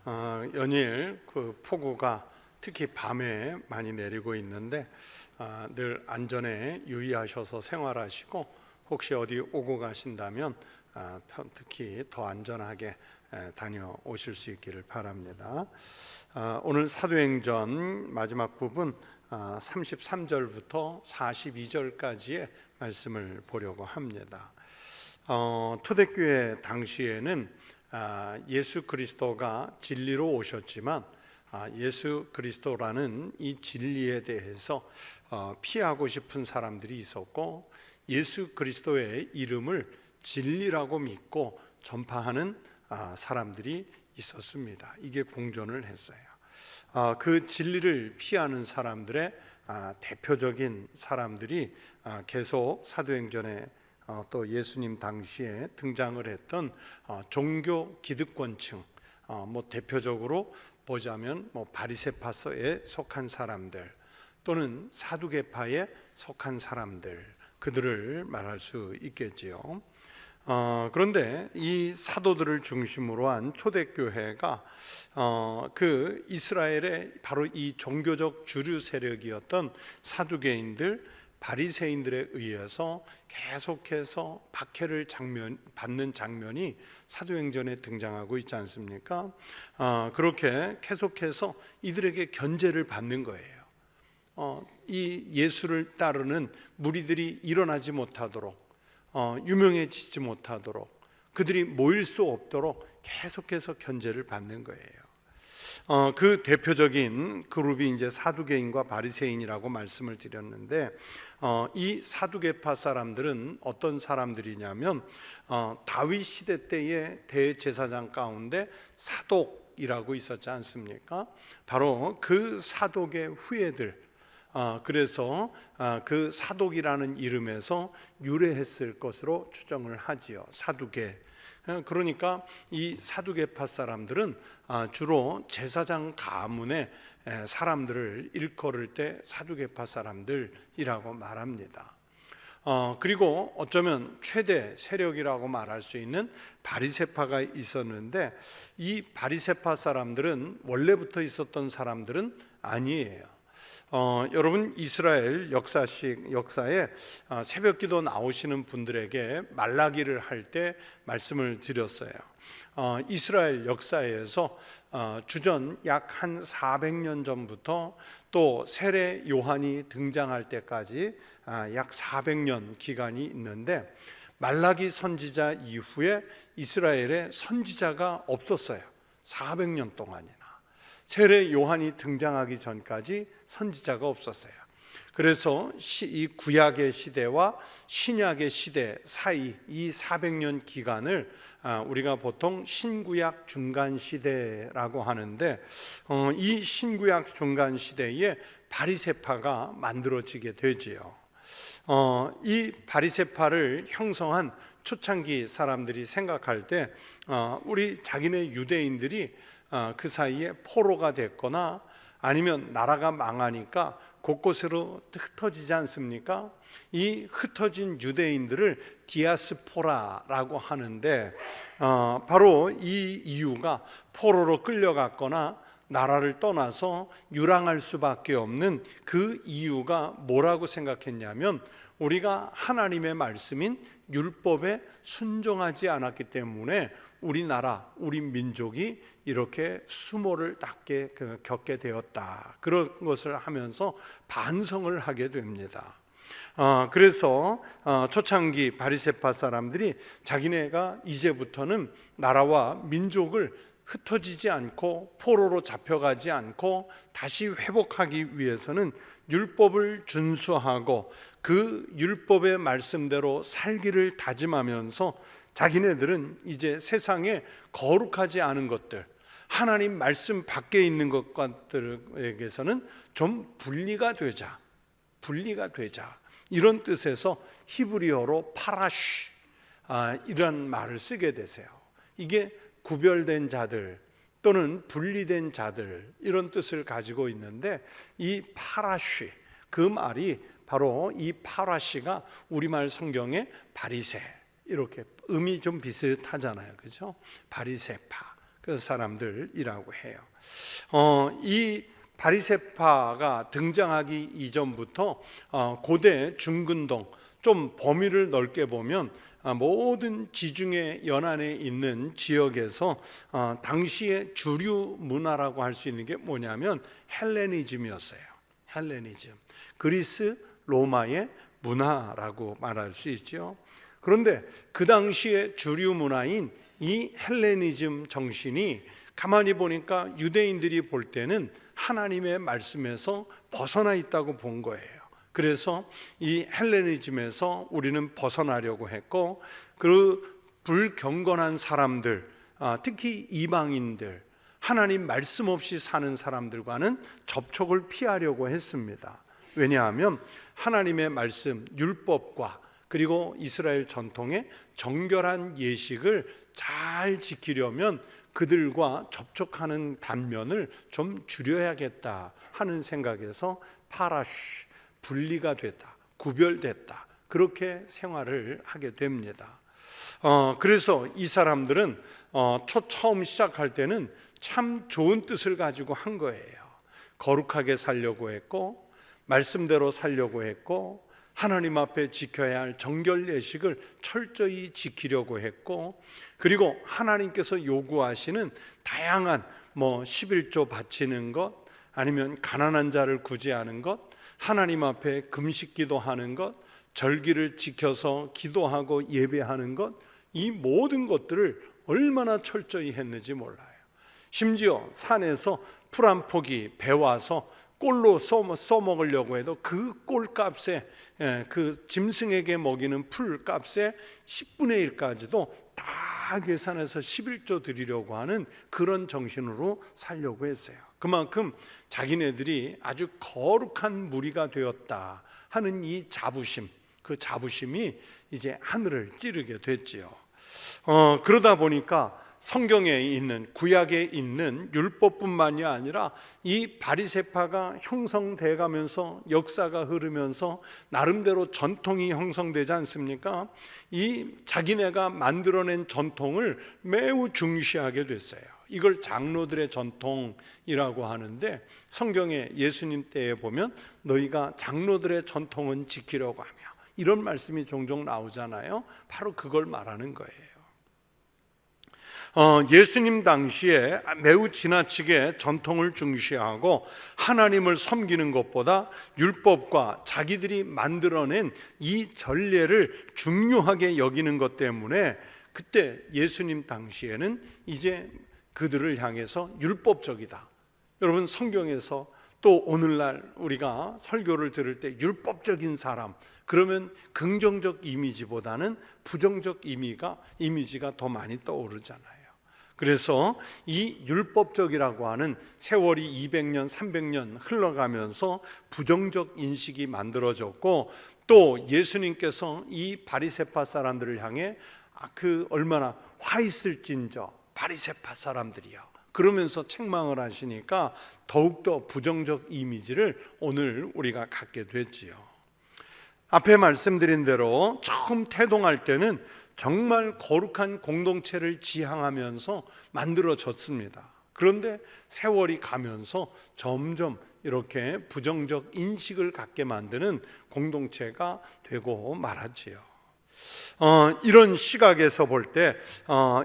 연일 그 폭우가 특히 밤에 많이 내리고 있는데 늘 안전에 유의하셔서 생활하시고 혹시 어디 오고 가신다면 특히 더 안전하게 다녀오실 수 있기를 바랍니다. 오늘 사도행전 마지막 부분 33절부터 42절까지의 말씀을 보려고 합니다. 초대교회 당시에는 예수 그리스도가 진리로 오셨지만 예수 그리스도라는 이 진리에 대해서 피하고 싶은 사람들이 있었고, 예수 그리스도의 이름을 진리라고 믿고 전파하는 사람들이 있었습니다. 이게 공존을 했어요. 그 진리를 피하는 사람들의 대표적인 사람들이 계속 사도행전에 또 예수님 당시에 등장을 했던 종교 기득권층, 대표적으로 보자면 바리새파서에 속한 사람들 또는 사두개파에 속한 사람들, 그들을 말할 수 있겠지요. 그런데 이 사도들을 중심으로 한 초대교회가 그 이스라엘의 바로 이 종교적 주류 세력이었던 사두개인들, 바리새인들에 의해서 계속해서 박해를 받는 장면이 사도행전에 등장하고 있지 않습니까? 그렇게 계속해서 이들에게 견제를 받는 거예요. 이 예수를 따르는 무리들이 일어나지 못하도록, 유명해지지 못하도록, 그들이 모일 수 없도록 계속해서 견제를 받는 거예요. 그 대표적인 그룹이 이제 사두개인과 바리새인이라고 말씀을 드렸는데, 이 사두개파 사람들은 어떤 사람들이냐면 다윗 시대 때의 대제사장 가운데 사독이라고 있었지 않습니까? 바로 그 사독의 후예들, 그래서 그 사독이라는 이름에서 유래했을 것으로 추정을 하지요. 사두개. 그러니까 이 사두개파 사람들은 주로 제사장 가문의 사람들을 일컬을 때 사두개파 사람들이라고 말합니다. 그리고 어쩌면 최대 세력이라고 말할 수 있는 바리새파가 있었는데, 이 바리새파 사람들은 원래부터 있었던 사람들은 아니에요. 여러분, 이스라엘 역사에 새벽기도 나오시는 분들에게 말라기를 할 때 말씀을 드렸어요. 이스라엘 역사에서 주전 약 한 400년 전부터 또 세례 요한이 등장할 때까지 약 400년 기간이 있는데, 말라기 선지자 이후에 이스라엘에 선지자가 없었어요. 400년 동안이나. 세례 요한이 등장하기 전까지 선지자가 없었어요. 그래서 이 구약의 시대와 신약의 시대 사이 이 400년 기간을 우리가 보통 신구약 중간 시대라고 하는데, 이 신구약 중간 시대에 바리새파가 만들어지게 되지요. 이 바리새파를 형성한 초창기 사람들이 생각할 때 우리 자기네 유대인들이 그 사이에 포로가 됐거나 아니면 나라가 망하니까 곳곳으로 흩어지지 않습니까? 이 흩어진 유대인들을 디아스포라라고 하는데, 바로 이 이유가 포로로 끌려갔거나 나라를 떠나서 유랑할 수밖에 없는 그 이유가 뭐라고 생각했냐면, 우리가 하나님의 말씀인 율법에 순종하지 않았기 때문에 우리나라, 우리 민족이 이렇게 수모를 겪게 되었다, 그런 것을 하면서 반성을 하게 됩니다. 그래서 초창기 바리새파 사람들이 자기네가 이제부터는 나라와 민족을 흩어지지 않고 포로로 잡혀가지 않고 다시 회복하기 위해서는 율법을 준수하고 그 율법의 말씀대로 살기를 다짐하면서 자기네들은 이제 세상에 거룩하지 않은 것들, 하나님 말씀 밖에 있는 것들에게서는 좀 분리가 되자, 이런 뜻에서 히브리어로 파라쉬, 이런 말을 쓰게 되세요. 이게 구별된 자들 또는 분리된 자들, 이런 뜻을 가지고 있는데, 이 파라쉬, 그 말이 바로 이 파라시가 우리말 성경에 바리새, 이렇게 음이 좀 비슷하잖아요, 그렇죠? 바리새파. 그 사람들이라고 해요. 이 바리새파가 등장하기 이전부터 고대 중근동, 좀 범위를 넓게 보면 모든 지중해 연안에 있는 지역에서 당시의 주류 문화라고 할 수 있는 게 뭐냐면 헬레니즘이었어요. 헬레니즘, 그리스 로마의 문화라고 말할 수 있죠. 그런데 그 당시의 주류 문화인 이 헬레니즘 정신이 가만히 보니까 유대인들이 볼 때는 하나님의 말씀에서 벗어나 있다고 본 거예요. 그래서 이 헬레니즘에서 우리는 벗어나려고 했고, 그 불경건한 사람들, 특히 이방인들, 하나님 말씀 없이 사는 사람들과는 접촉을 피하려고 했습니다. 왜냐하면 하나님의 말씀, 율법과 그리고 이스라엘 전통의 정결한 예식을 잘 지키려면 그들과 접촉하는 단면을 좀 줄여야겠다 하는 생각에서 파라쉬, 분리가 됐다, 구별됐다, 그렇게 생활을 하게 됩니다. 그래서 이 사람들은 처음 시작할 때는 참 좋은 뜻을 가지고 한 거예요. 거룩하게 살려고 했고, 말씀대로 살려고 했고, 하나님 앞에 지켜야 할 정결 예식을 철저히 지키려고 했고, 그리고 하나님께서 요구하시는 다양한 11조 바치는 것, 아니면 가난한 자를 구제하는 것, 하나님 앞에 금식 기도하는 것, 절기를 지켜서 기도하고 예배하는 것, 이 모든 것들을 얼마나 철저히 했는지 몰라요. 심지어 산에서 풀 한 포기 베와서 꼴로 써먹으려고 해도 그 꼴값에, 그 짐승에게 먹이는 풀값의 10분의 1까지도 다 계산해서 11조 드리려고 하는 그런 정신으로 살려고 했어요. 그만큼 자기네들이 아주 거룩한 무리가 되었다 하는 이 자부심, 그 자부심이 이제 하늘을 찌르게 됐지요. 그러다 보니까 성경에 있는, 구약에 있는 율법뿐만이 아니라 이 바리새파가 형성돼 가면서 역사가 흐르면서 나름대로 전통이 형성되지 않습니까? 이 자기네가 만들어낸 전통을 매우 중시하게 됐어요. 이걸 장로들의 전통이라고 하는데, 성경에 예수님 때에 보면 너희가 장로들의 전통은 지키려고 하며, 이런 말씀이 종종 나오잖아요. 바로 그걸 말하는 거예요. 예수님 당시에 매우 지나치게 전통을 중시하고 하나님을 섬기는 것보다 율법과 자기들이 만들어낸 이 전례를 중요하게 여기는 것 때문에 그때 예수님 당시에는 이제 그들을 향해서 율법적이다. 여러분, 성경에서 또 오늘날 우리가 설교를 들을 때 율법적인 사람, 그러면 긍정적 이미지보다는 부정적 이미지가 더 많이 떠오르잖아요. 그래서 이 율법적이라고 하는 세월이 200년, 300년 흘러가면서 부정적 인식이 만들어졌고, 또 예수님께서 이 바리새파 사람들을 향해 그 얼마나 화 있을진저 바리새파 사람들이요, 그러면서 책망을 하시니까 더욱더 부정적 이미지를 오늘 우리가 갖게 됐지요. 앞에 말씀드린 대로 처음 태동할 때는 정말 거룩한 공동체를 지향하면서 만들어졌습니다. 그런데 세월이 가면서 점점 이렇게 부정적 인식을 갖게 만드는 공동체가 되고 말았지요. 이런 시각에서 볼 때,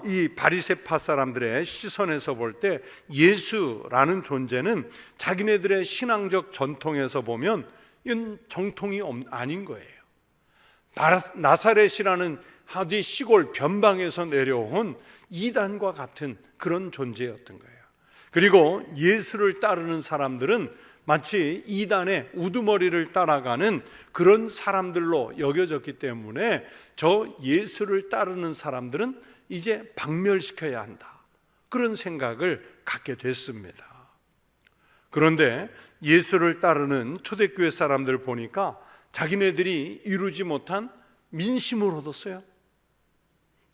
이 바리새파 사람들의 시선에서 볼 때 예수라는 존재는 자기네들의 신앙적 전통에서 보면 이건 정통이 아닌 거예요. 나사렛이라는 어디 시골 변방에서 내려온 이단과 같은 그런 존재였던 거예요. 그리고 예수를 따르는 사람들은 마치 이단의 우두머리를 따라가는 그런 사람들로 여겨졌기 때문에 저 예수를 따르는 사람들은 이제 박멸시켜야 한다, 그런 생각을 갖게 됐습니다. 그런데 예수를 따르는 초대교회 사람들 보니까 자기네들이 이루지 못한 민심을 얻었어요.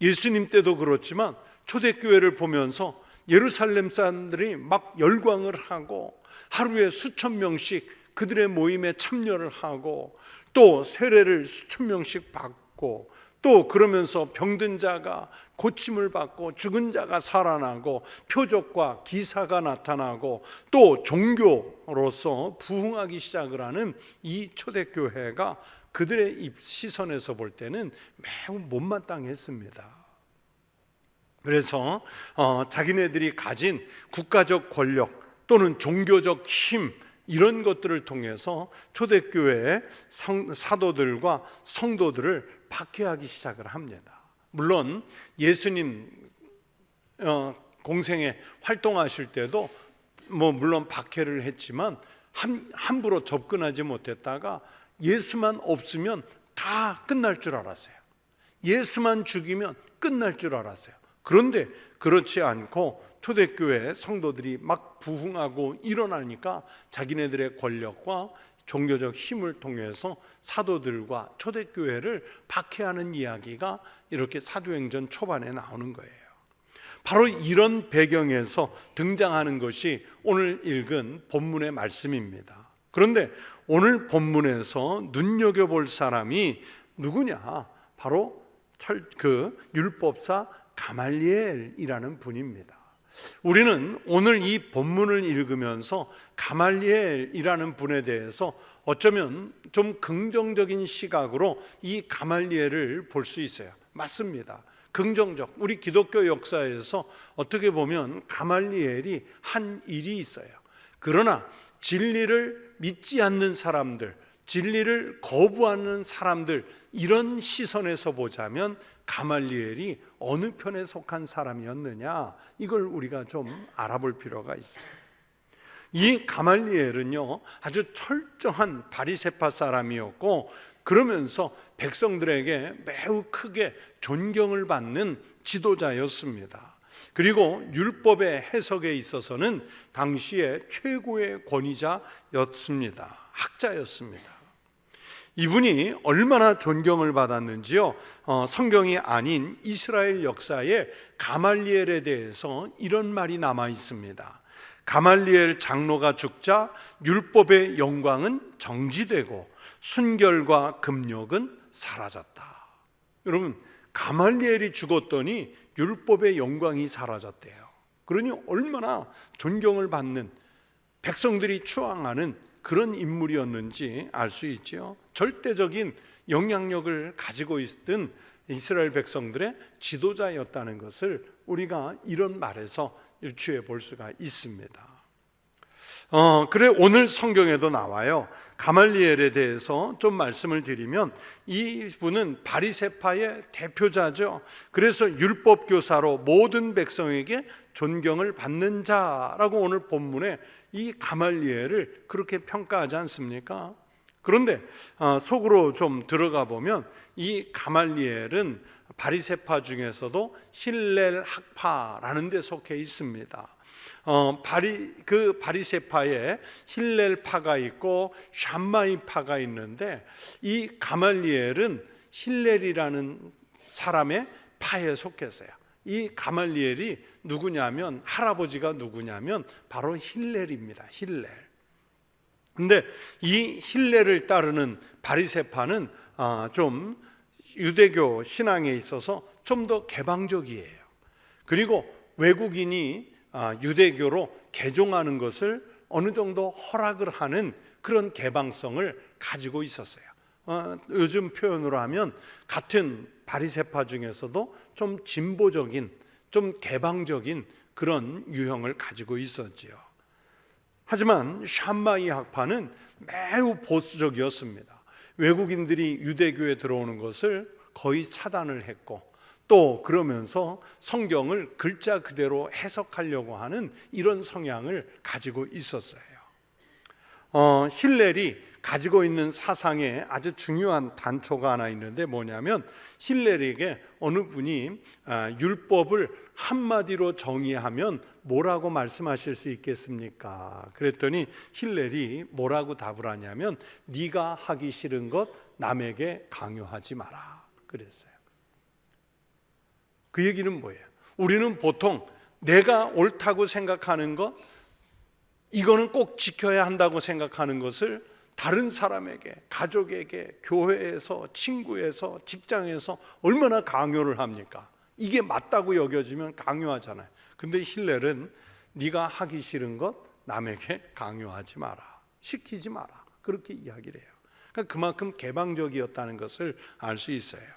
예수님 때도 그렇지만 초대교회를 보면서 예루살렘 사람들이 막 열광을 하고 하루에 수천 명씩 그들의 모임에 참여를 하고 또 세례를 수천 명씩 받고 또 그러면서 병든 자가 고침을 받고 죽은 자가 살아나고 표적과 기사가 나타나고 또 종교로서 부흥하기 시작을 하는 이 초대교회가 그들의 시선에서 볼 때는 매우 못마땅했습니다. 그래서 자기네들이 가진 국가적 권력 또는 종교적 힘, 이런 것들을 통해서 초대교회의 사도들과 성도들을 박해하기 시작을 합니다. 물론 예수님 공생에 활동하실 때도 물론 박해를 했지만 함부로 접근하지 못했다가 예수만 없으면 다 끝날 줄 알았어요. 예수만 죽이면 끝날 줄 알았어요. 그런데 그렇지 않고 초대교회 성도들이 막 부흥하고 일어나니까 자기네들의 권력과 종교적 힘을 통해서 사도들과 초대교회를 박해하는 이야기가 이렇게 사도행전 초반에 나오는 거예요. 바로 이런 배경에서 등장하는 것이 오늘 읽은 본문의 말씀입니다. 그런데 오늘 본문에서 눈여겨볼 사람이 누구냐? 바로 율법사 가말리엘이라는 분입니다. 우리는 오늘 이 본문을 읽으면서 가말리엘이라는 분에 대해서 어쩌면 좀 긍정적인 시각으로 이 가말리엘을 볼 수 있어요. 맞습니다. 긍정적. 우리 기독교 역사에서 어떻게 보면 가말리엘이 한 일이 있어요. 그러나 진리를 믿지 않는 사람들, 진리를 거부하는 사람들, 이런 시선에서 보자면 가말리엘이 어느 편에 속한 사람이었느냐, 이걸 우리가 좀 알아볼 필요가 있어요. 이 가말리엘은요, 아주 철저한 바리새파 사람이었고, 그러면서 백성들에게 매우 크게 존경을 받는 지도자였습니다. 그리고 율법의 해석에 있어서는 당시의 최고의 권위자였습니다. 학자였습니다. 이분이 얼마나 존경을 받았는지요, 성경이 아닌 이스라엘 역사에 가말리엘에 대해서 이런 말이 남아 있습니다. 가말리엘 장로가 죽자 율법의 영광은 정지되고 순결과 금욕은 사라졌다. 여러분, 가말리엘이 죽었더니 율법의 영광이 사라졌대요. 그러니 얼마나 존경을 받는, 백성들이 추앙하는 그런 인물이었는지 알 수 있죠. 절대적인 영향력을 가지고 있던 이스라엘 백성들의 지도자였다는 것을 우리가 이런 말에서 유추해 볼 수가 있습니다. 그래 오늘 성경에도 나와요. 가말리엘에 대해서 좀 말씀을 드리면 이분은 바리새파의 대표자죠. 그래서 율법 교사로 모든 백성에게 존경을 받는 자라고 오늘 본문에 이 가말리엘을 그렇게 평가하지 않습니까? 그런데 속으로 좀 들어가 보면 이 가말리엘은 바리새파 중에서도 힐렐 학파라는 데 속해 있습니다. 바리새파에 힐렐 파가 있고 샴마이 파가 있는데, 이 가말리엘은 힐렐이라는 사람의 파에 속했어요. 이 가말리엘이 누구냐면, 할아버지가 누구냐면 바로 힐렐입니다. 힐렐. 근데 이 힐렐을 따르는 바리새파는 좀 유대교 신앙에 있어서 좀 더 개방적이에요. 그리고 외국인이 유대교로 개종하는 것을 어느 정도 허락을 하는 그런 개방성을 가지고 있었어요. 요즘 표현으로 하면 같은 바리새파 중에서도 좀 진보적인, 좀 개방적인 그런 유형을 가지고 있었지요. 하지만 샴마이 학파는 매우 보수적이었습니다. 외국인들이 유대교에 들어오는 것을 거의 차단을 했고, 또 그러면서 성경을 글자 그대로 해석하려고 하는 이런 성향을 가지고 있었어요. 힐렐이 가지고 있는 사상에 아주 중요한 단초가 하나 있는데 뭐냐면, 힐렐에게 어느 분이 율법을 한마디로 정의하면 뭐라고 말씀하실 수 있겠습니까? 그랬더니 힐렐이 뭐라고 답을 하냐면, 네가 하기 싫은 것 남에게 강요하지 마라 그랬어요. 그 얘기는 뭐예요? 우리는 보통 내가 옳다고 생각하는 것, 이거는 꼭 지켜야 한다고 생각하는 것을 다른 사람에게, 가족에게, 교회에서, 친구에서, 직장에서 얼마나 강요를 합니까? 이게 맞다고 여겨지면 강요하잖아요. 근데 힐렐은 네가 하기 싫은 것 남에게 강요하지 마라, 시키지 마라, 그렇게 이야기를 해요. 그러니까 그만큼 개방적이었다는 것을 알 수 있어요.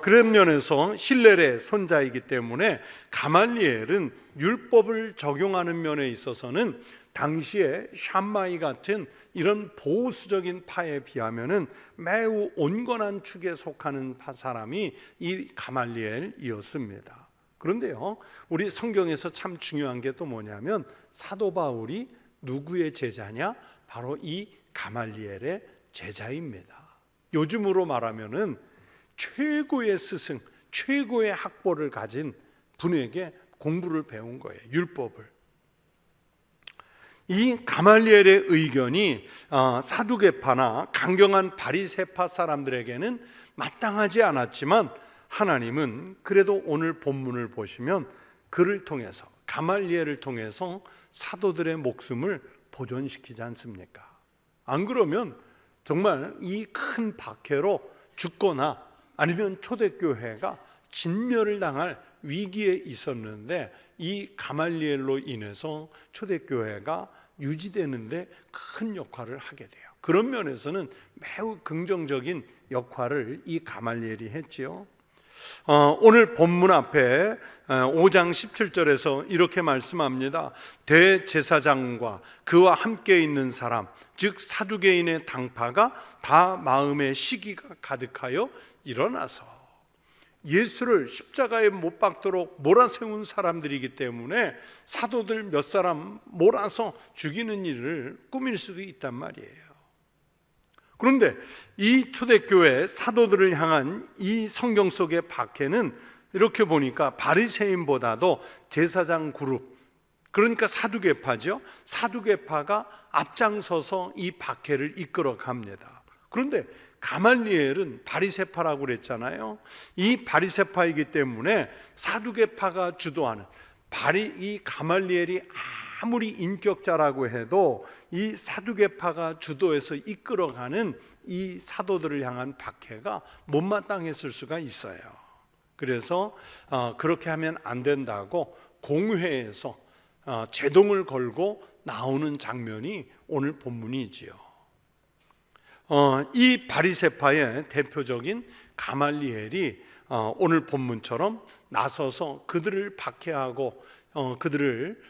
그런 면에서 힐렐의 손자이기 때문에 가말리엘은 율법을 적용하는 면에 있어서는 당시에 샴마이 같은 이런 보수적인 파에 비하면은 매우 온건한 축에 속하는 사람이 이 가말리엘이었습니다. 그런데요, 우리 성경에서 참 중요한 게 또 뭐냐면 사도 바울이 누구의 제자냐? 바로 이 가말리엘의 제자입니다. 요즘으로 말하면은 최고의 스승, 최고의 학벌을 가진 분에게 공부를 배운 거예요, 율법을. 이 가말리엘의 의견이 사두개파나 강경한 바리새파 사람들에게는 마땅하지 않았지만 하나님은 그래도 오늘 본문을 보시면 그를 통해서, 가말리엘을 통해서 사도들의 목숨을 보존시키지 않습니까? 안 그러면 정말 이 큰 박해로 죽거나 아니면 초대교회가 진멸을 당할 위기에 있었는데 이 가말리엘로 인해서 초대교회가 유지되는데 큰 역할을 하게 돼요. 그런 면에서는 매우 긍정적인 역할을 이 가말리엘이 했지요. 오늘 본문 앞에 5장 17절에서 이렇게 말씀합니다. 대제사장과 그와 함께 있는 사람, 즉 사두개인의 당파가 다 마음에 시기가 가득하여 일어나서, 예수를 십자가에 못 박도록 몰아세운 사람들이기 때문에 사도들 몇 사람 몰아서 죽이는 일을 꾸밀 수도 있단 말이에요. 그런데 이 초대교회 사도들을 향한 이 성경 속의 박해는 이렇게 보니까 바리새인보다도 제사장 그룹, 그러니까 사두개파죠. 사두개파가 앞장서서 이 박해를 이끌어 갑니다. 그런데 가말리엘은 바리새파라고 그랬잖아요. 이 바리새파이기 때문에 사두개파가 주도하는 이 가말리엘이 아무리 인격자라고 해도 이 사두개파가 주도해서 이끌어가는 이 사도들을 향한 박해가 못마땅했을 수가 있어요. 그래서 그렇게 하면 안 된다고 공회에서 제동을 걸고 나오는 장면이 오늘 본문이지요. 이 바리새파의 대표적인 가말리엘이 오늘 본문처럼 나서서 그들을 박해하고 그들을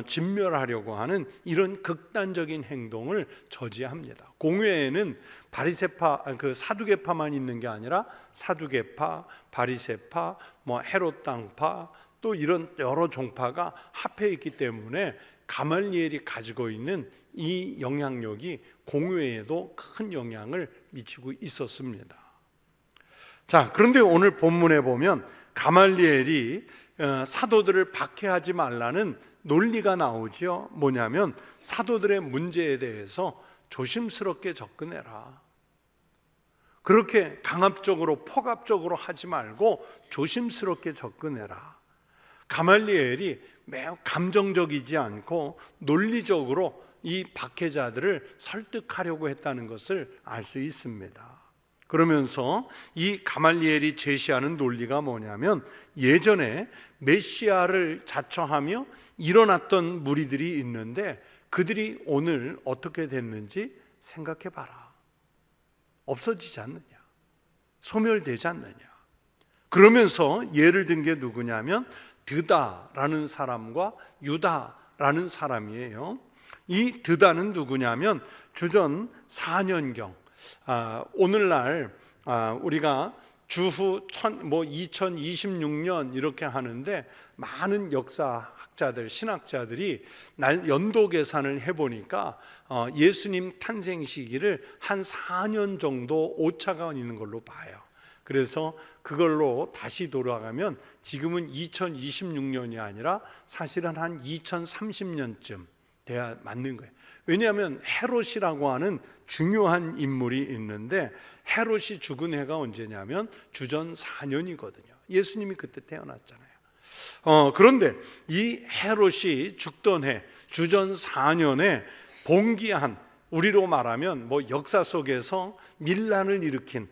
진멸하려고 하는 이런 극단적인 행동을 저지합니다. 공회에는 바리새파, 그 사두개파만 있는 게 아니라 사두개파, 바리새파, 헤롯 당파, 또 이런 여러 종파가 합해 있기 때문에 가말리엘이 가지고 있는 이 영향력이 공회에도 큰 영향을 미치고 있었습니다. 자, 그런데 오늘 본문에 보면 가말리엘이 사도들을 박해하지 말라는 논리가 나오죠. 뭐냐면 사도들의 문제에 대해서 조심스럽게 접근해라. 그렇게 강압적으로 폭압적으로 하지 말고 조심스럽게 접근해라. 가말리엘이 매우 감정적이지 않고 논리적으로 이 박해자들을 설득하려고 했다는 것을 알 수 있습니다. 그러면서 이 가말리엘이 제시하는 논리가 뭐냐면 예전에 메시아를 자처하며 일어났던 무리들이 있는데 그들이 오늘 어떻게 됐는지 생각해 봐라. 없어지지 않느냐, 소멸되지 않느냐. 그러면서 예를 든 게 누구냐면 드다라는 사람과 유다라는 사람이에요. 이 드다는 누구냐면 주전 4년경, 오늘날 우리가 주후 2026년 이렇게 하는데 많은 역사학자들, 신학자들이 연도 계산을 해보니까 예수님 탄생 시기를 한 4년 정도 오차가 있는 걸로 봐요. 그래서 그걸로 다시 돌아가면 지금은 2026년이 아니라 사실은 한 2030년쯤 돼야 맞는 거예요. 왜냐하면 헤롯이라고 하는 중요한 인물이 있는데 헤롯이 죽은 해가 언제냐면 주전 4년이거든요. 예수님이 그때 태어났잖아요. 그런데 이 헤롯이 죽던 해 주전 4년에 봉기한 우리로 말하면 역사 속에서 밀란을 일으킨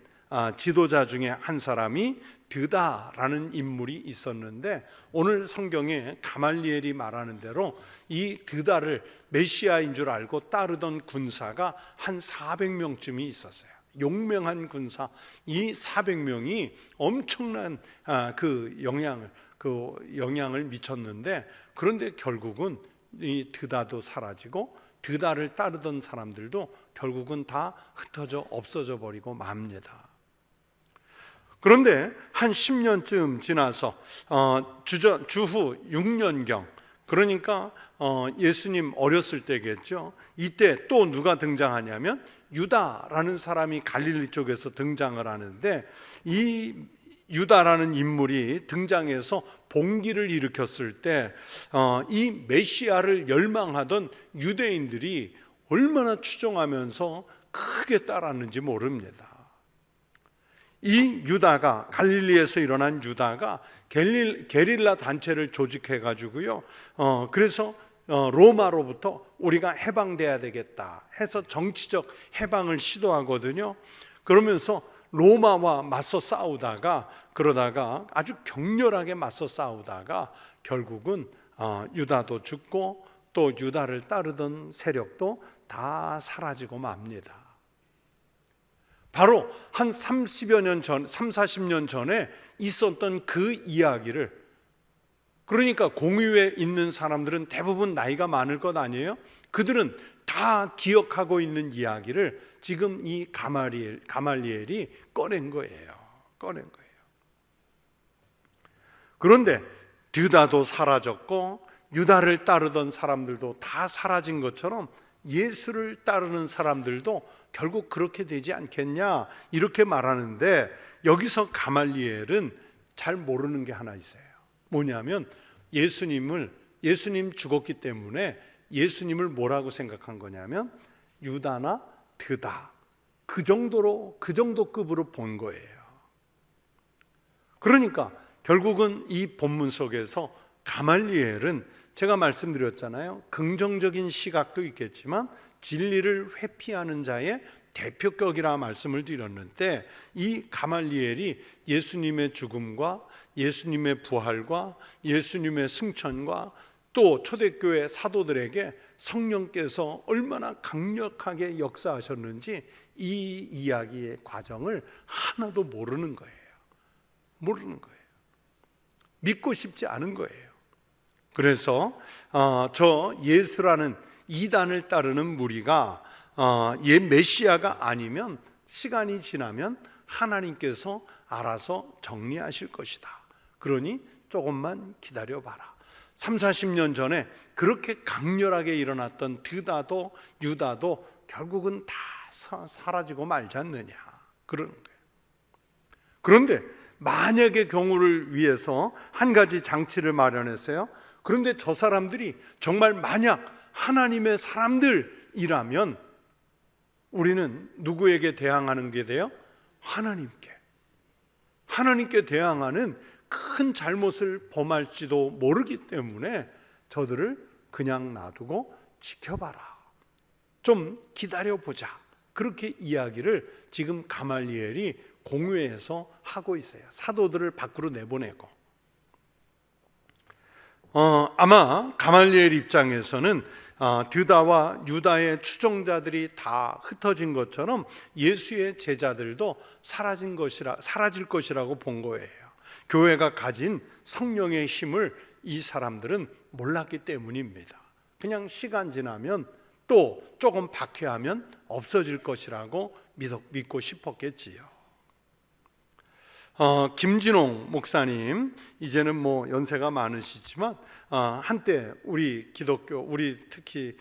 지도자 중에 한 사람이 드다라는 인물이 있었는데, 오늘 성경에 가말리엘이 말하는 대로 이 드다를 메시아인 줄 알고 따르던 군사가 한 400명쯤이 있었어요. 용맹한 군사 이 400명이 엄청난 영향을 미쳤는데, 그런데 결국은 이 드다도 사라지고 드다를 따르던 사람들도 결국은 다 흩어져 없어져 버리고 맙니다. 그런데 한 10년쯤 지나서 주후 6년경, 그러니까 예수님 어렸을 때겠죠. 이때 또 누가 등장하냐면 유다라는 사람이 갈릴리 쪽에서 등장을 하는데, 이 유다라는 인물이 등장해서 봉기를 일으켰을 때 이 메시아를 열망하던 유대인들이 얼마나 추종하면서 크게 따랐는지 모릅니다. 이 유다가, 갈릴리에서 일어난 유다가 게릴라 단체를 조직해 가지고요, 그래서 로마로부터 우리가 해방돼야 되겠다 해서 정치적 해방을 시도하거든요. 그러면서 로마와 맞서 싸우다가, 그러다가 아주 격렬하게 맞서 싸우다가 결국은 유다도 죽고 또 유다를 따르던 세력도 다 사라지고 맙니다. 바로 한 40년 전에 있었던 그 이야기를, 그러니까 공유에 있는 사람들은 대부분 나이가 많을 것 아니에요? 그들은 다 기억하고 있는 이야기를 지금 이 가말리엘이 꺼낸 거예요. 그런데 드다도 사라졌고 유다를 따르던 사람들도 다 사라진 것처럼 예수를 따르는 사람들도 결국 그렇게 되지 않겠냐, 이렇게 말하는데, 여기서 가말리엘은 잘 모르는 게 하나 있어요. 뭐냐면 예수님 죽었기 때문에 예수님을 뭐라고 생각한 거냐면 유다나 드다, 그 정도 급으로 본 거예요. 그러니까 결국은 이 본문 속에서 가말리엘은, 제가 말씀드렸잖아요, 긍정적인 시각도 있겠지만 진리를 회피하는 자의 대표격이라 말씀을 드렸는데, 이 가말리엘이 예수님의 죽음과 예수님의 부활과 예수님의 승천과 또 초대교회 사도들에게 성령께서 얼마나 강력하게 역사하셨는지 이 이야기의 과정을 하나도 모르는 거예요. 믿고 싶지 않은 거예요. 그래서 저 예수라는 이단을 따르는 무리가 메시아가 아니면 시간이 지나면 하나님께서 알아서 정리하실 것이다. 그러니 조금만 기다려봐라. 30-40년 전에 그렇게 강렬하게 일어났던 드다도 유다도 결국은 다 사라지고 말지 않느냐, 그러는 거예요. 그런데 만약의 경우를 위해서 한 가지 장치를 마련했어요. 그런데 저 사람들이 정말 만약 하나님의 사람들이라면 우리는 누구에게 대항하는 게 돼요? 하나님께 대항하는 큰 잘못을 범할지도 모르기 때문에 저들을 그냥 놔두고 지켜봐라, 좀 기다려보자, 그렇게 이야기를 지금 가말리엘이 공회에서 하고 있어요. 사도들을 밖으로 내보내고. 아마 가말리엘 입장에서는 드다와 유다의 추종자들이 다 흩어진 것처럼 예수의 제자들도 사라질 것이라고 본 거예요. 교회가 가진 성령의 힘을 이 사람들은 몰랐기 때문입니다. 그냥 시간 지나면 또 조금 박해하면 없어질 것이라고 믿고 싶었겠지요. 김진홍 목사님, 이제는 연세가 많으시지만 한때 우리 특히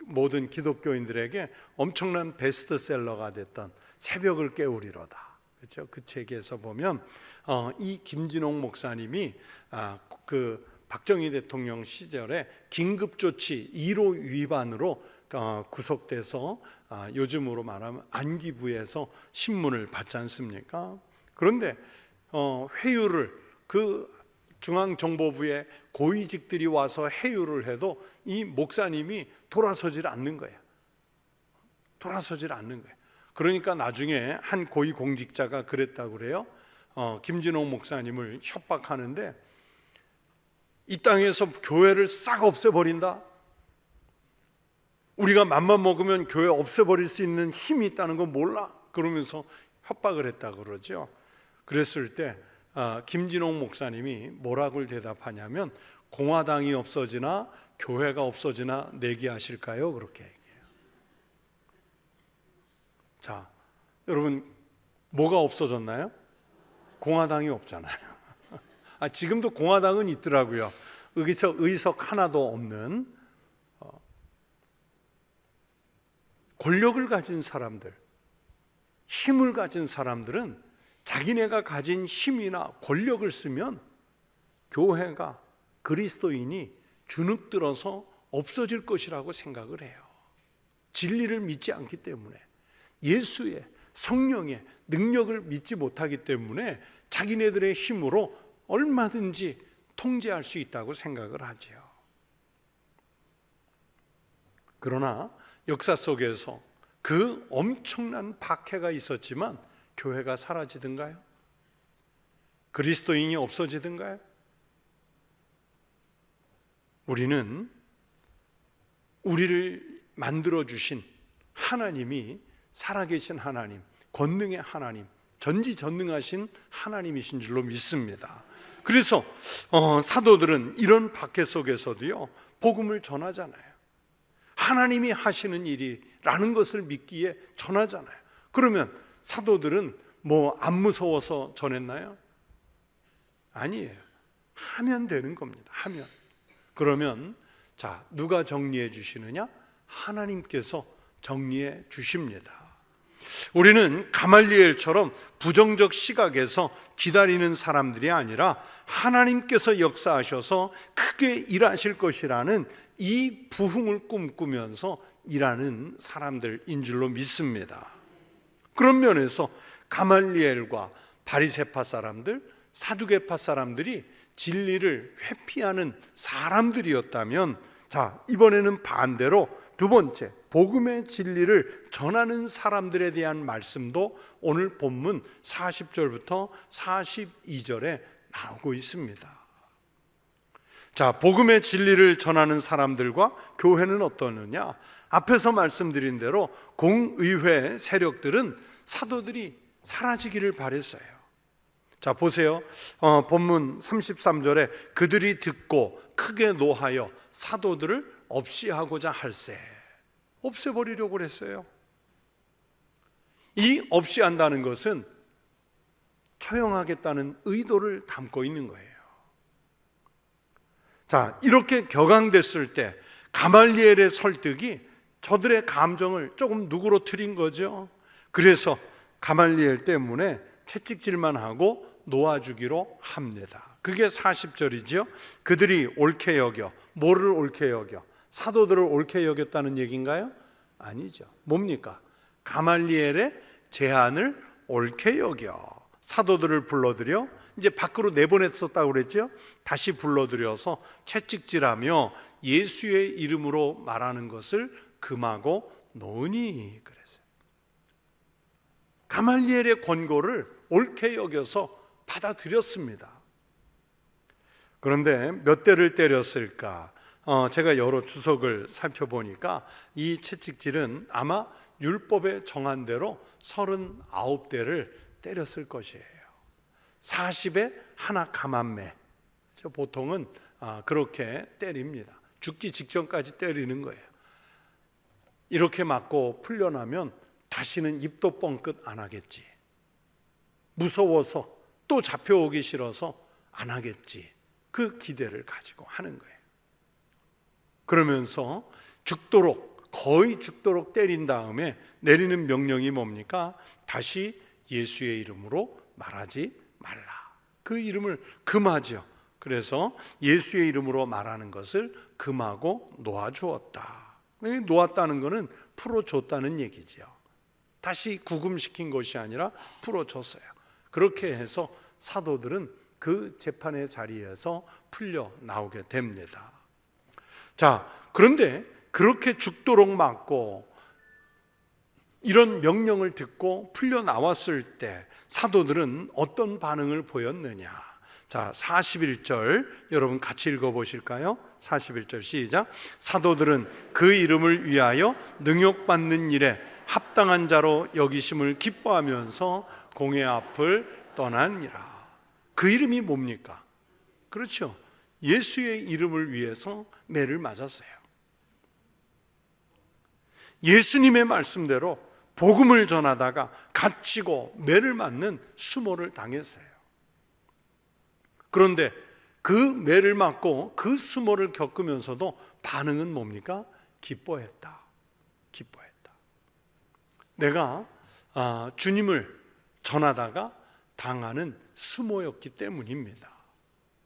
모든 기독교인들에게 엄청난 베스트셀러가 됐던 새벽을 깨우리로다, 그렇죠? 그 책에서 보면 이 김진홍 목사님이 그 박정희 대통령 시절에 긴급조치 1호 위반으로 구속돼서 요즘으로 말하면 안기부에서 신문을 받지 않습니까? 그런데 회유를, 그 중앙정보부의 고위직들이 와서 회유를 해도 이 목사님이 돌아서질 않는 거예요. 돌아서질 않는 거예요. 그러니까 나중에 한 고위 공직자가 그랬다고 그래요. 김진홍 목사님을 협박하는데 이 땅에서 교회를 싹 없애버린다. 우리가 맘만 먹으면 교회 없애버릴 수 있는 힘이 있다는 건 몰라? 그러면서 협박을 했다고 그러죠. 그랬을 때 김진홍 목사님이 뭐라고 대답하냐면 공화당이 없어지나 교회가 없어지나 내기하실까요? 그렇게 얘기해요. 자, 여러분 뭐가 없어졌나요? 공화당이 없잖아요. 지금도 공화당은 있더라고요. 여기서 의석 하나도 없는 권력을 가진 사람들, 힘을 가진 사람들은 자기네가 가진 힘이나 권력을 쓰면 교회가, 그리스도인이 주눅들어서 없어질 것이라고 생각을 해요. 진리를 믿지 않기 때문에, 예수의 성령의 능력을 믿지 못하기 때문에 자기네들의 힘으로 얼마든지 통제할 수 있다고 생각을 하지요. 그러나 역사 속에서 그 엄청난 박해가 있었지만 교회가 사라지든가요? 그리스도인이 없어지든가요? 우리는 우리를 만들어주신 하나님이 살아계신 하나님, 권능의 하나님, 전지전능하신 하나님이신 줄로 믿습니다. 그래서 사도들은 이런 박해 속에서도요 복음을 전하잖아요. 하나님이 하시는 일이라는 것을 믿기에 전하잖아요. 그러면 사도들은 뭐 안 무서워서 전했나요? 아니에요. 하면 되는 겁니다. 하면. 그러면 자, 누가 정리해 주시느냐? 하나님께서 정리해 주십니다. 우리는 가말리엘처럼 부정적 시각에서 기다리는 사람들이 아니라 하나님께서 역사하셔서 크게 일하실 것이라는 이 부흥을 꿈꾸면서 일하는 사람들인 줄로 믿습니다. 그런 면에서 가말리엘과 바리새파 사람들, 사두개파 사람들이 진리를 회피하는 사람들이었다면, 자, 이번에는 반대로 두 번째, 복음의 진리를 전하는 사람들에 대한 말씀도 오늘 본문 40절부터 42절에 나오고 있습니다. 자, 복음의 진리를 전하는 사람들과 교회는 어떠느냐? 앞에서 말씀드린 대로 공의회 세력들은 사도들이 사라지기를 바랬어요. 자, 보세요. 본문 33절에 그들이 듣고 크게 노하여 사도들을 없이 하고자 할세. 없애버리려고 그랬어요. 이 없이 한다는 것은 처형하겠다는 의도를 담고 있는 거예요. 자, 이렇게 격앙됐을 때 가말리엘의 설득이 저들의 감정을 조금 누그러뜨린 거죠. 그래서 가말리엘 때문에 채찍질만 하고 놓아주기로 합니다. 그게 40절이죠. 그들이 옳게 여겨. 뭐를 옳게 여겨? 사도들을 옳게 여겼다는 얘기인가요? 아니죠. 뭡니까? 가말리엘의 제안을 옳게 여겨 사도들을 불러들여 이제 밖으로 내보냈었다고 그랬죠. 다시 불러들여서 채찍질하며 예수의 이름으로 말하는 것을 금하고 놓으니 그랬어요. 가말리엘의 권고를 옳게 여겨서 받아들였습니다. 그런데 몇 대를 때렸을까? 제가 여러 주석을 살펴보니까 이 채찍질은 아마 율법에 정한 대로 39대를 때렸을 것이에요. 40에 하나 감한매. 보통은 그렇게 때립니다. 죽기 직전까지 때리는 거예요. 이렇게 맞고 풀려나면 다시는 입도 뻥끗 안 하겠지. 무서워서 또 잡혀오기 싫어서 안 하겠지. 그 기대를 가지고 하는 거예요. 그러면서 죽도록, 거의 죽도록 때린 다음에 내리는 명령이 뭡니까? 다시 예수의 이름으로 말하지 말라. 그 이름을 금하죠. 그래서 예수의 이름으로 말하는 것을 금하고 놓아주었다. 놓았다는 것은 풀어줬다는 얘기죠. 다시 구금시킨 것이 아니라 풀어줬어요. 그렇게 해서 사도들은 그 재판의 자리에서 풀려 나오게 됩니다. 자, 그런데 그렇게 죽도록 맞고 이런 명령을 듣고 풀려 나왔을 때 사도들은 어떤 반응을 보였느냐? 자, 41절 여러분 같이 읽어 보실까요? 41절 시작. 사도들은 그 이름을 위하여 능욕받는 일에 합당한 자로 여기심을 기뻐하면서 공회 앞을 떠나니라. 그 이름이 뭡니까? 그렇죠. 예수의 이름을 위해서 매를 맞았어요. 예수님의 말씀대로 복음을 전하다가 갇히고 매를 맞는 수모를 당했어요. 그런데 그 매를 맞고 그 수모를 겪으면서도 반응은 뭡니까? 기뻐했다. 기뻐했다. 내가 주님을 전하다가 당하는 수모였기 때문입니다.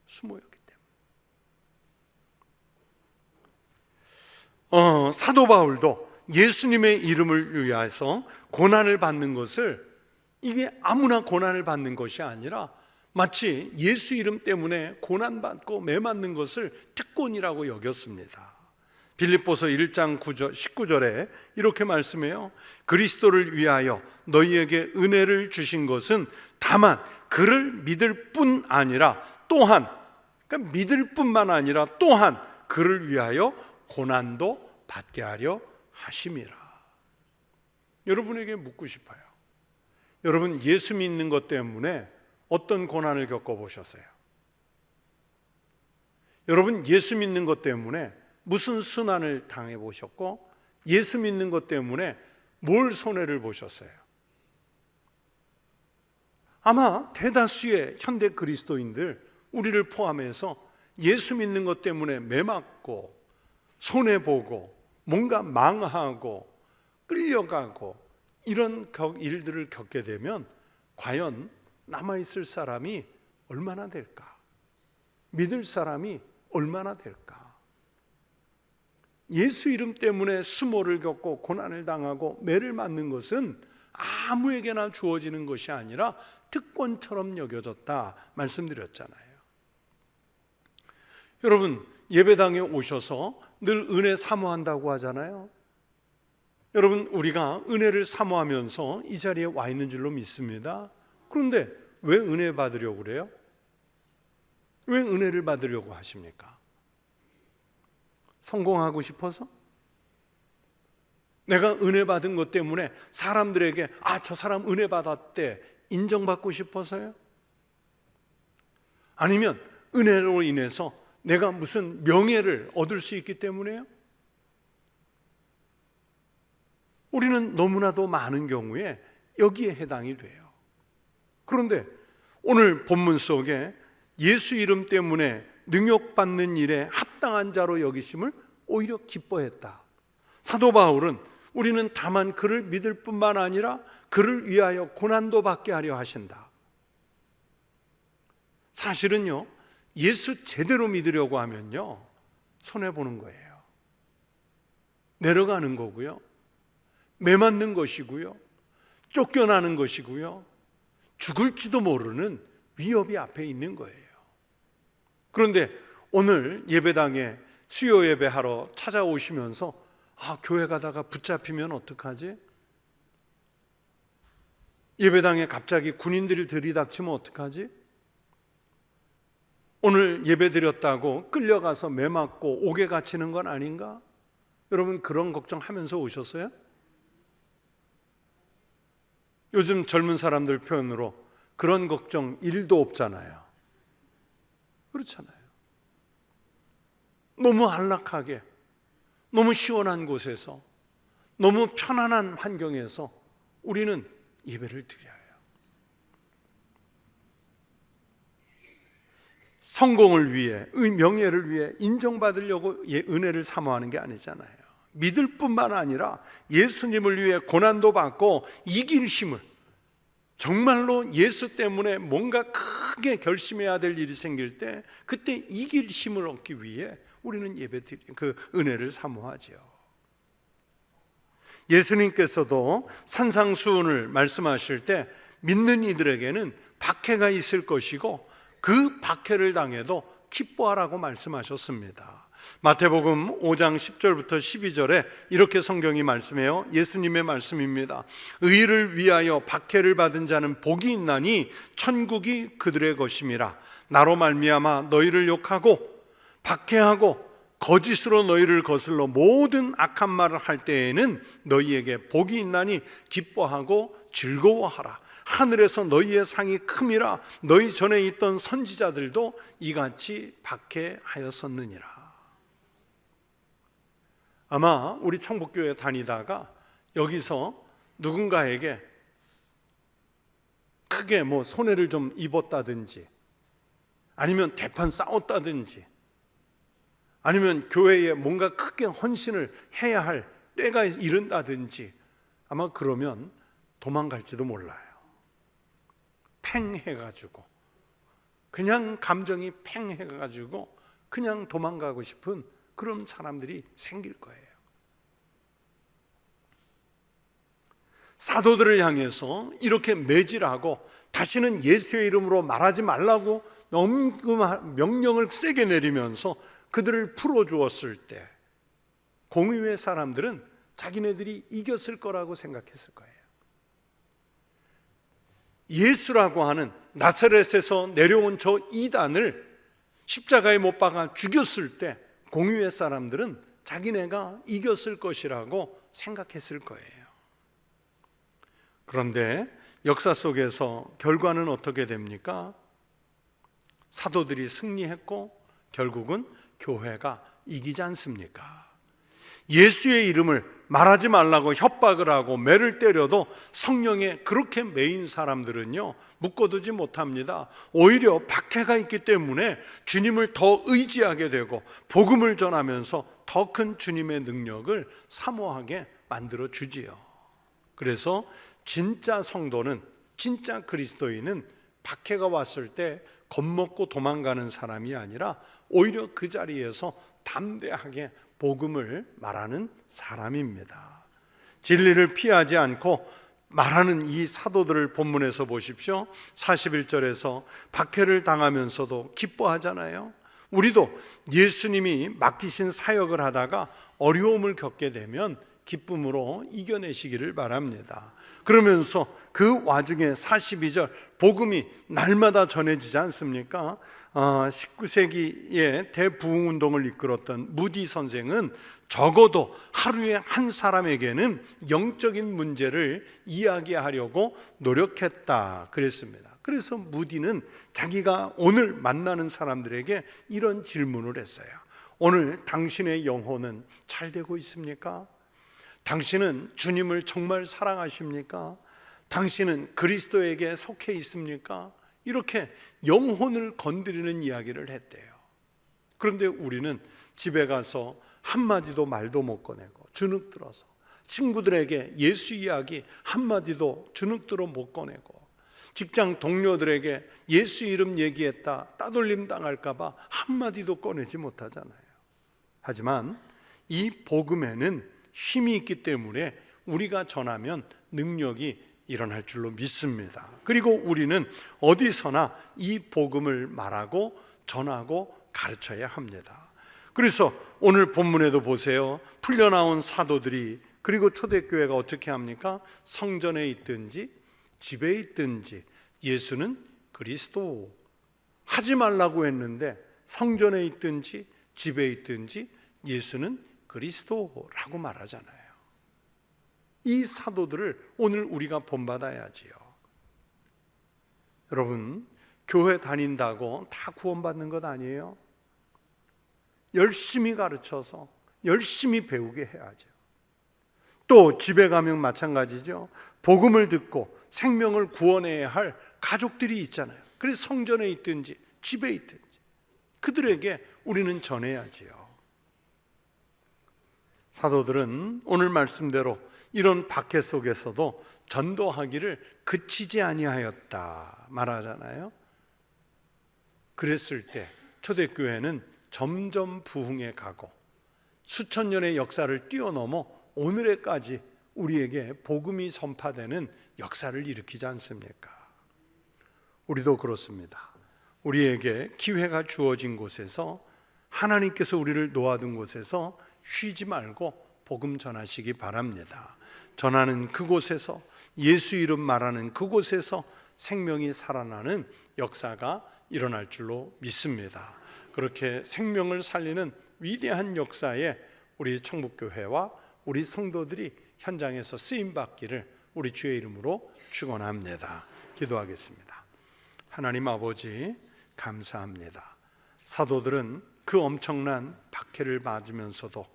수모였기 때문에. 사도 바울도 예수님의 이름을 위해서 고난을 받는 것을, 이게 아무나 고난을 받는 것이 아니라 마치 예수 이름 때문에 고난받고 매맞는 것을 특권이라고 여겼습니다. 빌립보서 1장 19절에 이렇게 말씀해요. 그리스도를 위하여 너희에게 은혜를 주신 것은 다만 그를 믿을 뿐 아니라 또한, 그러니까 믿을 뿐만 아니라 또한 그를 위하여 고난도 받게 하려 하심이라. 여러분에게 묻고 싶어요. 여러분 예수 믿는 것 때문에 어떤 고난을 겪어보셨어요? 여러분 예수 믿는 것 때문에 무슨 순환을 당해보셨고, 예수 믿는 것 때문에 뭘 손해를 보셨어요? 아마 대다수의 현대 그리스도인들, 우리를 포함해서 예수 믿는 것 때문에 매맞고 손해보고 뭔가 망하고 끌려가고 이런 일들을 겪게 되면 과연 남아있을 사람이 얼마나 될까? 믿을 사람이 얼마나 될까? 예수 이름 때문에 수모를 겪고 고난을 당하고 매를 맞는 것은 아무에게나 주어지는 것이 아니라 특권처럼 여겨졌다 말씀드렸잖아요. 여러분 예배당에 오셔서 늘 은혜 사모한다고 하잖아요. 여러분 우리가 은혜를 사모하면서 이 자리에 와 있는 줄로 믿습니다. 그런데 왜 은혜 받으려고 그래요? 왜 은혜를 받으려고 하십니까? 성공하고 싶어서? 내가 은혜 받은 것 때문에 사람들에게 저 사람 은혜 받았대 인정받고 싶어서요? 아니면 은혜로 인해서 내가 무슨 명예를 얻을 수 있기 때문에요? 우리는 너무나도 많은 경우에 여기에 해당이 돼요. 그런데 오늘 본문 속에 예수 이름 때문에 능욕받는 일에 합당한 자로 여기심을 오히려 기뻐했다. 사도 바울은 우리는 다만 그를 믿을 뿐만 아니라 그를 위하여 고난도 받게 하려 하신다. 사실은요, 예수 제대로 믿으려고 하면요 손해보는 거예요. 내려가는 거고요, 매맞는 것이고요, 쫓겨나는 것이고요, 죽을지도 모르는 위협이 앞에 있는 거예요. 그런데 오늘 예배당에 수요 예배하러 찾아오시면서 교회 가다가 붙잡히면 어떡하지? 예배당에 갑자기 군인들이 들이닥치면 어떡하지? 오늘 예배 드렸다고 끌려가서 매맞고 옥에 갇히는 건 아닌가? 여러분 그런 걱정하면서 오셨어요? 요즘 젊은 사람들 표현으로 그런 걱정 1도 없잖아요. 그렇잖아요. 너무 안락하게, 너무 시원한 곳에서, 너무 편안한 환경에서 우리는 예배를 드려요. 성공을 위해, 명예를 위해 인정받으려고 은혜를 사모하는 게 아니잖아요. 믿을 뿐만 아니라 예수님을 위해 고난도 받고 이길 힘을, 정말로 예수 때문에 뭔가 크게 결심해야 될 일이 생길 때 그때 이길 힘을 얻기 위해 우리는 그 은혜를 사모하죠. 예수님께서도 산상수훈을 말씀하실 때 믿는 이들에게는 박해가 있을 것이고 그 박해를 당해도 기뻐하라고 말씀하셨습니다. 마태복음 5장 10절부터 12절에 이렇게 성경이 말씀해요. 예수님의 말씀입니다. 의를 위하여 박해를 받은 자는 복이 있나니 천국이 그들의 것임이라. 나로 말미암아 너희를 욕하고 박해하고 거짓으로 너희를 거슬러 모든 악한 말을 할 때에는 너희에게 복이 있나니 기뻐하고 즐거워하라. 하늘에서 너희의 상이 큼이라. 너희 전에 있던 선지자들도 이같이 박해하였었느니라. 아마 우리 청복교회 다니다가 여기서 누군가에게 크게 손해를 좀 입었다든지, 아니면 대판 싸웠다든지, 아니면 교회에 뭔가 크게 헌신을 해야 할 때가 이른다든지, 아마 그러면 도망갈지도 몰라요. 팽해가지고, 그냥 감정이 팽해가지고 그냥 도망가고 싶은 그런 사람들이 생길 거예요. 사도들을 향해서 이렇게 매질하고 다시는 예수의 이름으로 말하지 말라고 너무 명령을 세게 내리면서 그들을 풀어주었을 때 공의회 사람들은 자기네들이 이겼을 거라고 생각했을 거예요. 예수라고 하는 나사렛에서 내려온 저 이단을 십자가에 못 박아 죽였을 때 공의회 사람들은 자기네가 이겼을 것이라고 생각했을 거예요. 그런데 역사 속에서 결과는 어떻게 됩니까? 사도들이 승리했고 결국은 교회가 이기지 않습니까? 예수의 이름을 말하지 말라고 협박을 하고 매를 때려도 성령에 그렇게 매인 사람들은요, 묶어두지 못합니다. 오히려 박해가 있기 때문에 주님을 더 의지하게 되고 복음을 전하면서 더 큰 주님의 능력을 사모하게 만들어 주지요. 그래서 진짜 성도는, 진짜 그리스도인은 박해가 왔을 때 겁먹고 도망가는 사람이 아니라 오히려 그 자리에서 담대하게 복음을 말하는 사람입니다. 진리를 피하지 않고 말하는 이 사도들을 본문에서 보십시오. 41절에서 박해를 당하면서도 기뻐하잖아요. 우리도 예수님이 맡기신 사역을 하다가 어려움을 겪게 되면 기쁨으로 이겨내시기를 바랍니다. 그러면서 그 와중에 42절 복음이 날마다 전해지지 않습니까? 19세기에 대부흥운동을 이끌었던 무디 선생은 적어도 하루에 한 사람에게는 영적인 문제를 이야기하려고 노력했다 그랬습니다. 그래서 무디는 자기가 오늘 만나는 사람들에게 이런 질문을 했어요. 오늘 당신의 영혼은 잘 되고 있습니까? 당신은 주님을 정말 사랑하십니까? 당신은 그리스도에게 속해 있습니까? 이렇게 영혼을 건드리는 이야기를 했대요. 그런데 우리는 집에 가서 한마디도 말도 못 꺼내고 주눅들어서 친구들에게 예수 이야기 한마디도 주눅들어 못 꺼내고 직장 동료들에게 예수 이름 얘기했다 따돌림 당할까 봐 한마디도 꺼내지 못하잖아요. 하지만 이 복음에는 힘이 있기 때문에 우리가 전하면 능력이 일어날 줄로 믿습니다. 그리고 우리는 어디서나 이 복음을 말하고 전하고 가르쳐야 합니다. 그래서 오늘 본문에도 보세요. 풀려나온 사도들이, 그리고 초대교회가 어떻게 합니까? 성전에 있든지 집에 있든지 예수는 그리스도 하지 말라고 했는데 성전에 있든지 집에 있든지 예수는 그리스도라고 말하잖아요. 이 사도들을 오늘 우리가 본받아야지요. 여러분, 교회 다닌다고 다 구원받는 것 아니에요. 열심히 가르쳐서 열심히 배우게 해야죠. 또 집에 가면 마찬가지죠. 복음을 듣고 생명을 구원해야 할 가족들이 있잖아요. 그래서 성전에 있든지 집에 있든지 그들에게 우리는 전해야지요. 사도들은 오늘 말씀대로 이런 박해 속에서도 전도하기를 그치지 아니하였다 말하잖아요. 그랬을 때 초대교회는 점점 부흥해 가고 수천 년의 역사를 뛰어넘어 오늘에까지 우리에게 복음이 전파되는 역사를 일으키지 않습니까? 우리도 그렇습니다. 우리에게 기회가 주어진 곳에서 하나님께서 우리를 놓아둔 곳에서 쉬지 말고 복음 전하시기 바랍니다. 전하는 그곳에서, 예수 이름 말하는 그곳에서 생명이 살아나는 역사가 일어날 줄로 믿습니다. 그렇게 생명을 살리는 위대한 역사에 우리 청북교회와 우리 성도들이 현장에서 쓰임받기를 우리 주의 이름으로 축원합니다. 기도하겠습니다. 하나님 아버지, 감사합니다. 사도들은 그 엄청난 박해를 맞으면서도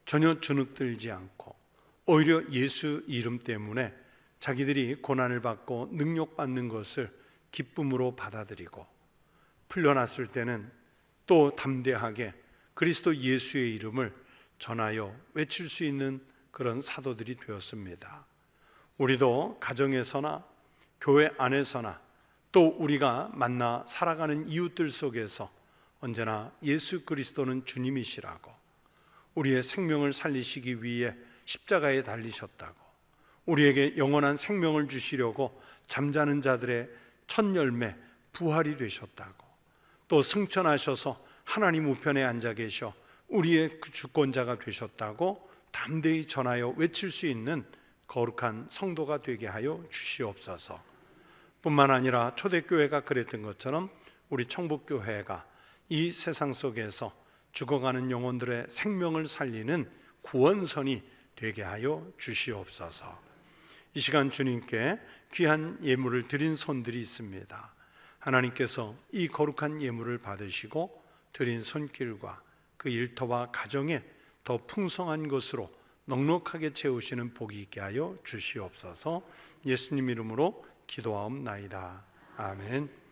전혀 주눅들지 않고 오히려 예수 이름 때문에 자기들이 고난을 받고 능욕받는 것을 기쁨으로 받아들이고, 풀려났을 때는 또 담대하게 그리스도 예수의 이름을 전하여 외칠 수 있는 그런 사도들이 되었습니다. 우리도 가정에서나 교회 안에서나 또 우리가 만나 살아가는 이웃들 속에서 언제나 예수 그리스도는 주님이시라고, 우리의 생명을 살리시기 위해 십자가에 달리셨다고, 우리에게 영원한 생명을 주시려고 잠자는 자들의 첫 열매 부활이 되셨다고, 또 승천하셔서 하나님 우편에 앉아 계셔 우리의 주권자가 되셨다고 담대히 전하여 외칠 수 있는 거룩한 성도가 되게 하여 주시옵소서. 뿐만 아니라 초대교회가 그랬던 것처럼 우리 청북교회가 이 세상 속에서 죽어가는 영혼들의 생명을 살리는 구원선이 되게 하여 주시옵소서. 이 시간 주님께 귀한 예물을 드린 손들이 있습니다. 하나님께서 이 거룩한 예물을 받으시고 드린 손길과 그 일터와 가정에 더 풍성한 것으로 넉넉하게 채우시는 복이 있게 하여 주시옵소서. 예수님 이름으로 기도하옵나이다. 아멘.